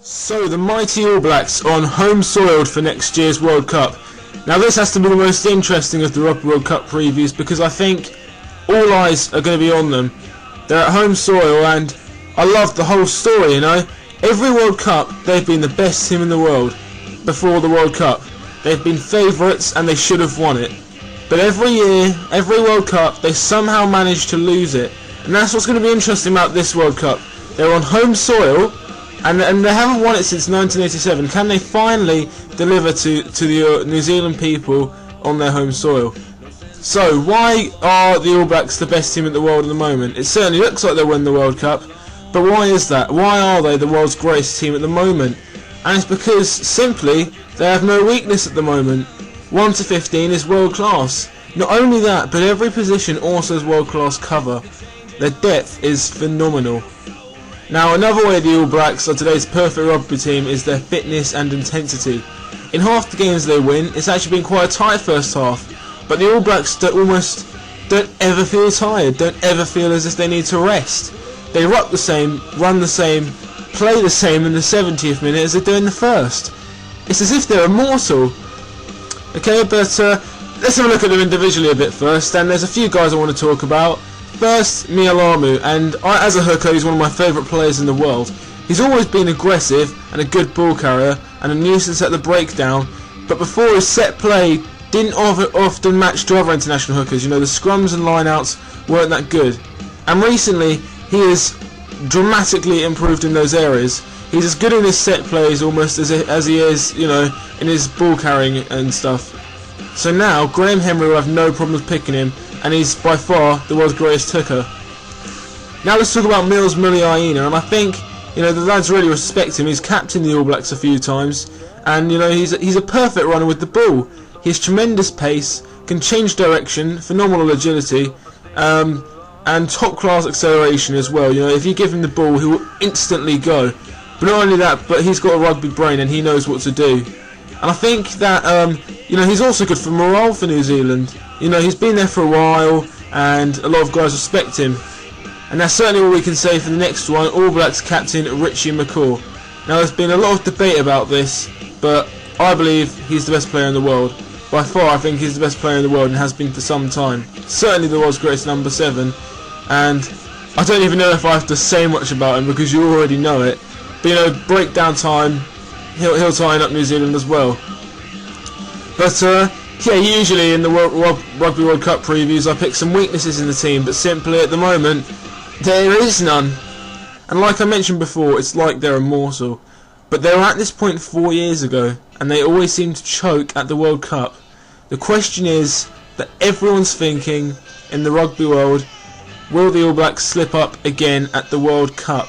So the mighty All Blacks are on home soil for next year's World Cup. Now this has to be the most interesting of the Rugby World Cup previews because I think all eyes are going to be on them. They're at home soil and I love the whole story, you know. Every World Cup they've been the best team in the world before the World Cup. They've been favourites and they should have won it. But every year, every World Cup, they somehow manage to lose it. And that's what's going to be interesting about this World Cup. They're on home soil and they haven't won it since 1987. Can they finally deliver to the New Zealand people on their home soil? So why are the All Blacks the best team in the world at the moment? It certainly looks like they'll win the World Cup, but why is that? Why are they the world's greatest team at the moment? And it's because simply they have no weakness at the moment. 1 to 15 is world class. Not only that, but every position also has world class cover. Their depth is phenomenal. Now another way the All Blacks are today's perfect rugby team is their fitness and intensity. In half the games they win, it's actually been quite a tight first half, but the All Blacks almost don't ever feel tired, don't ever feel as if they need to rest. They ruck the same, run the same, play the same in the 70th minute as they do in the first. It's as if they're immortal. Okay, but let's have a look at them individually a bit first, and there's a few guys I want to talk about. First, Mialamu, and as a hooker he's one of my favourite players in the world. He's always been aggressive and a good ball carrier and a nuisance at the breakdown, but before his set play didn't often match to other international hookers. You know, the scrums and lineouts weren't that good. And recently he has dramatically improved in those areas. He's as good in his set plays almost as he is, you know, in his ball carrying and stuff. So now Graham Henry will have no problems picking him, and he's by far the world's greatest hooker. Now let's talk about Mills Muliaina, and I think, you know, the lads really respect him. He's captained the All Blacks a few times, and you know he's a perfect runner with the ball. He has tremendous pace, can change direction, phenomenal agility, and top class acceleration as well. You know, if you give him the ball, he will instantly go. But not only that, but he's got a rugby brain and he knows what to do. And I think that you know, he's also good for morale for New Zealand. You know, he's been there for a while and a lot of guys respect him. And that's certainly what we can say for the next one, All Blacks captain Richie McCaw. Now there's been a lot of debate about this, but I believe he's the best player in the world. By far I think he's the best player in the world and has been for some time. Certainly the world's greatest number 7, and I don't even know if I have to say much about him because you already know it. But you know, breakdown time, he'll tie up New Zealand as well. But yeah, usually in the Rugby World Cup previews I pick some weaknesses in the team, but simply at the moment there is none. And like I mentioned before, it's like they're immortal. But they were at this point 4 years ago, and they always seem to choke at the World Cup. The question is that everyone's thinking in the rugby world, will the All Blacks slip up again at the World Cup?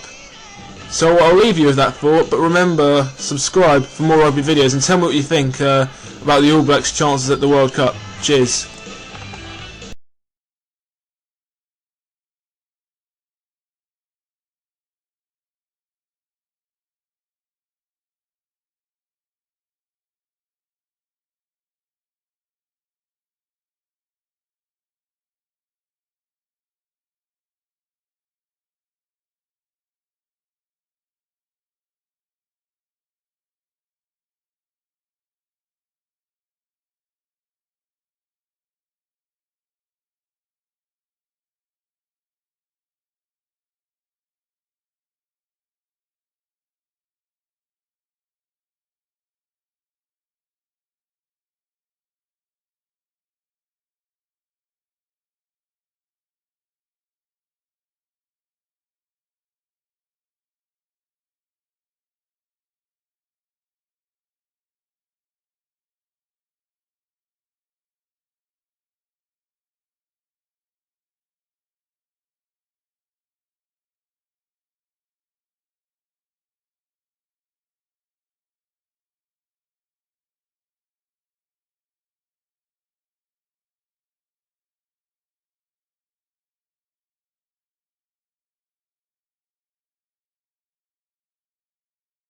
So I'll leave you with that thought, but remember, subscribe for more rugby videos and tell me what you think about the All Blacks' chances at the World Cup. Cheers.